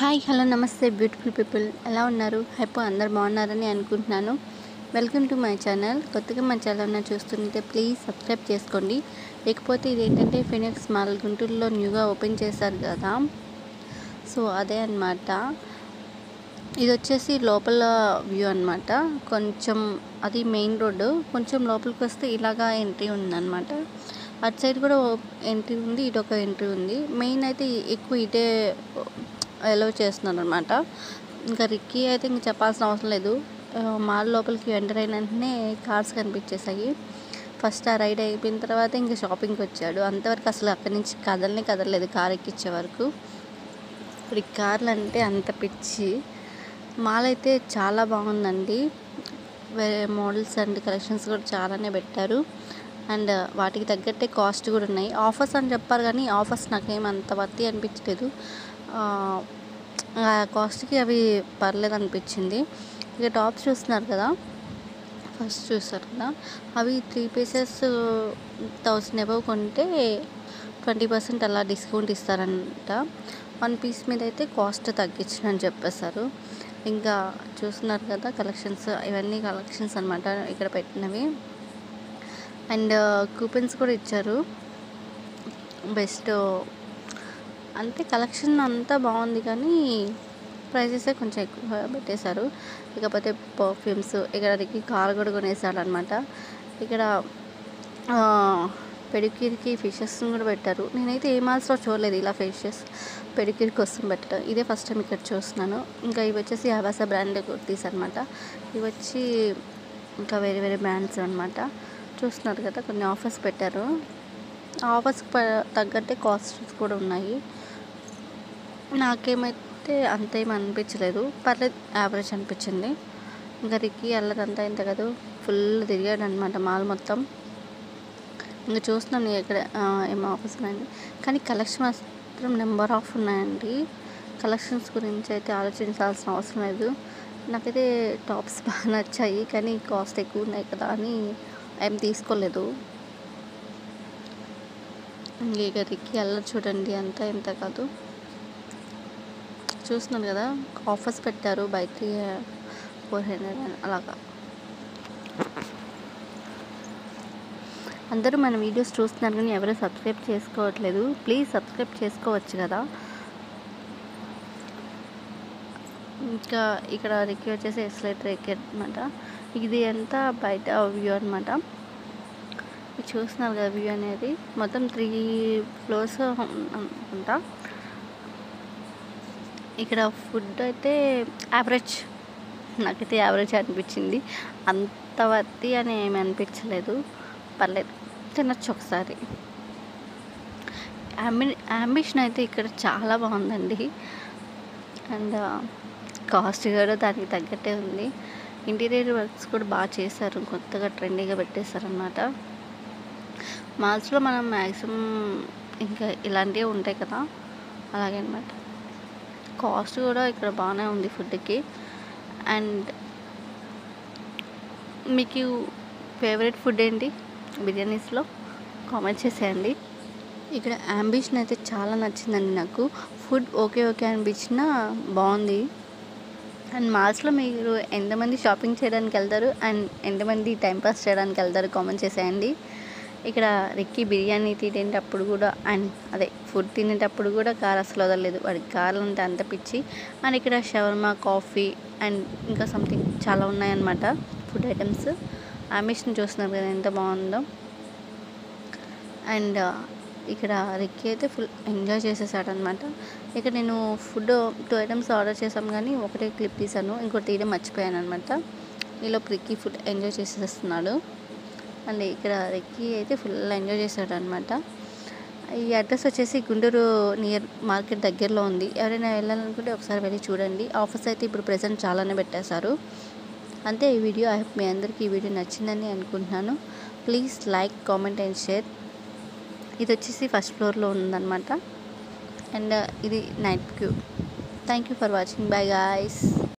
Hi hello నమస్తే beautiful people, ఎలా ఉన్నారు? అందరు బాగున్నారని అనుకుంటున్నాను. Welcome to my channel. కొత్తగా మా ఛానల్ చూస్తుంటే ప్లీజ్ సబ్స్క్రైబ్ చేసుకోండి. లేకపోతే ఇదేంటంటే ఫినిక్స్ మాల్ గుంటూరులో న్యూగా ఓపెన్ చేశారు కదా, సో అదే అన్నమాట. ఇది వచ్చేసి లోపల వ్యూ అన్నమాట. కొంచెం అది మెయిన్ రోడ్డు, కొంచెం లోపలికి వస్తే ఇలాగా ఎంట్రీ ఉందన్నమాట. అటు సైడ్ కూడా ఎంట్రీ ఉంది, ఇటు ఒక ఎంట్రీ ఉంది. మెయిన్ అయితే ఎక్కువ ఇటే అలౌ చేస్తున్నారు అనమాట. ఇంకా రిక్కీ అయితే ఇంక చెప్పాల్సిన అవసరం లేదు. మాల్ లోపలికి ఎంటర్ అయిన వెంటనే కార్స్ కనిపించేసాయి. ఫస్ట్ ఆ రైడ్ అయిపోయిన తర్వాత ఇంకా షాపింగ్కి వచ్చాడు. అంతవరకు అసలు అక్కడి నుంచి కదలలేదు కార్ ఎక్కించే వరకు. ఇప్పుడు ఈ కార్లు అంటే అంత పిచ్చి. మాల్ అయితే చాలా బాగుందండి. వేరే మోడల్స్ అండ్ కలెక్షన్స్ కూడా చాలానే పెట్టారు. అండ్ వాటికి తగ్గట్టే కాస్ట్ కూడా ఉన్నాయి. ఆఫర్స్ అని చెప్పారు కానీ ఆఫర్స్ నాకేం అంత వర్తి అనిపించలేదు. కాస్ట్కి అవి పర్లేదు అనిపించింది. ఇక టాప్స్ చూస్తున్నారు కదా, ఫస్ట్ చూస్తారు కదా, అవి 3 పీసెస్ 1000 అబవ్ కొంటే 20% అలా డిస్కౌంట్ ఇస్తారంట. 1 పీస్ మీద అయితే కాస్ట్ తగ్గించని చెప్పేశారు. ఇంకా చూస్తున్నారు కదా కలెక్షన్స్, ఇవన్నీ కలెక్షన్స్ అనమాట ఇక్కడ పెట్టినవి. అండ్ కూపన్స్ కూడా ఇచ్చారు. బెస్ట్ అంటే కలెక్షన్ అంతా బాగుంది కానీ ప్రైసెస్ కొంచెం ఎక్కువ పెట్టేశారు. ఇకపోతే పర్ఫ్యూమ్స్, ఇక్కడికి కార్ కూడా కొనేసాడు అనమాట. ఇక్కడ పెడిక్యూర్కి ఫిషెస్ కూడా పెట్టారు. నేనైతే ఏ మాల్స్లో చూడలేదు ఇలా ఫిషెస్ పెడిక్యూర్ కోసం పెట్టడం, ఇదే ఫస్ట్ టైం ఇక్కడ చూస్తున్నాను. ఇంకా ఇవి వచ్చేసి ఆవాస బ్రాండ్ కుర్తీస్ అనమాట. ఇవి వచ్చి ఇంకా వేరే వేరే బ్రాండ్స్ అనమాట. చూస్తున్నారు కదా, కొన్ని ఆఫర్స్ పెట్టారు. ఆఫర్స్కి తగ్గట్టే కాస్ట్స్ కూడా ఉన్నాయి. నాకేమైతే అంత ఏమి అనిపించలేదు, పర్లేదు, యావరేజ్ అనిపించింది. ఇంకా రిక్కీ అల్లదంతా ఇంత కదా, ఫుల్ తిరిగాడు అనమాట మాల్ మొత్తం. ఇంకా చూస్తున్నాను ఎక్కడ ఏం ఆఫర్స్ ఉన్నాయండి, కానీ కలెక్షన్ మాత్రం నెంబర్ ఆఫ్ ఉన్నాయండి. కలెక్షన్స్ గురించి అయితే ఆలోచించాల్సిన అవసరం లేదు. నాకైతే టాప్స్ బాగా నచ్చాయి కానీ కాస్ట్ ఎక్కువ ఉన్నాయి కదా అని ఏం తీసుకోలేదు. ఇక రిక్కీ అల్లరి చూడండి, అంతా ఇంత కాదు. చూస్తున్నాను కదా, ఆఫర్స్ పెట్టారు, బై 3 400 అలాగా. అందరూ మన వీడియోస్ చూస్తున్నారు కానీ ఎవరు సబ్స్క్రైబ్ చేసుకోవట్లేదు. ప్లీజ్ సబ్స్క్రైబ్ చేసుకోవచ్చు కదా. ఇంకా ఇక్కడ రిక్కీ వచ్చేసి ఎస్లేటర్ ఎక్కడమాట. ఇది అంతా బయట వ్యూ అనమాట. చూస్తున్నారు కదా, వ్యూ అనేది మొత్తం 3 ఫ్లోర్స్ అనుకుంటా. ఇక్కడ ఫుడ్ అయితే యావరేజ్, నాకైతే యావరేజ్ అనిపించింది. అంత వర్తి అని ఏమి అనిపించలేదు, పర్లేదు, తినొచ్చు ఒకసారి. అంబిషన్ అయితే ఇక్కడ చాలా బాగుందండి. అండ్ కాస్ట్ కూడా దానికి తగ్గట్టే ఉంది. ఇంటీరియర్ వర్క్స్ కూడా బాగా చేశారు, కొత్తగా ట్రెండీగా పెట్టేశారనమాట. మాల్స్లో మనం మ్యాక్సిమం ఇంకా ఇలాంటివి ఉంటాయి కదా, అలాగే అనమాట. కాస్ట్ కూడా ఇక్కడ బాగానే ఉంది ఫుడ్కి. అండ్ మీకు ఫేవరెట్ ఫుడ్ ఏంటి బిర్యానీస్లో కామెంట్ చేసేయండి. ఇక్కడ అంబిషన్ అయితే చాలా నచ్చిందండి నాకు. ఫుడ్ ఓకే అనిపించినా బాగుంది. అండ్ మాల్స్లో మీరు ఎంతమంది షాపింగ్ చేయడానికి వెళ్తారు అండ్ ఎంతమంది టైంపాస్ చేయడానికి వెళ్తారు కామెంట్ చేసేయండి. ఇక్కడ రిక్కీ బిర్యానీ తినేటప్పుడు కూడా అండ్ అదే ఫుడ్ తినేటప్పుడు కూడా కార్ అసలు వదలలేదు. వాడికి కార్లు అంటే అంత పిచ్చి. అండ్ ఇక్కడ షవర్మా, కాఫీ అండ్ ఇంకా సంథింగ్ చాలా ఉన్నాయన్నమాట ఫుడ్ ఐటమ్స్. అంబిషన్ చూస్తున్నారు కదా ఎంత బాగుందో. అండ్ ఇక్కడ రిక్కీ అయితే ఫుల్ ఎంజాయ్ చేసేసాడు అనమాట. ఇక్కడ నేను ఫుడ్ 2 ఐటమ్స్ ఆర్డర్ చేసాం కానీ ఒకటే క్లిప్ తీసాను, ఇంకోటి తీయడం మర్చిపోయాను అనమాట. ఈలోపు రిక్కీ ఫుడ్ ఎంజాయ్ చేసేస్తున్నాడు. అండ్ ఇక్కడ రిక్కీ అయితే ఫుల్ ఎంజాయ్ చేశాడు అనమాట. ఈ అడ్రస్ వచ్చేసి గుంటూరు నియర్ మార్కెట్ దగ్గరలో ఉంది. ఎవరైనా వెళ్ళాలనుకుంటే ఒకసారి వెళ్ళి చూడండి. ఆఫర్స్ అయితే ఇప్పుడు ప్రెజెంట్ చాలానే పెట్టేశారు. అంతే ఈ వీడియో. ఐ హోప్ మీ అందరికీ ఈ వీడియో నచ్చిందని అనుకుంటున్నాను. Please like, comment and share. ఇది వచ్చేసి ఫస్ట్ ఫ్లోర్లో ఉందన్నమాట. అండ్ ఇది night view. Thank you for watching. By guys.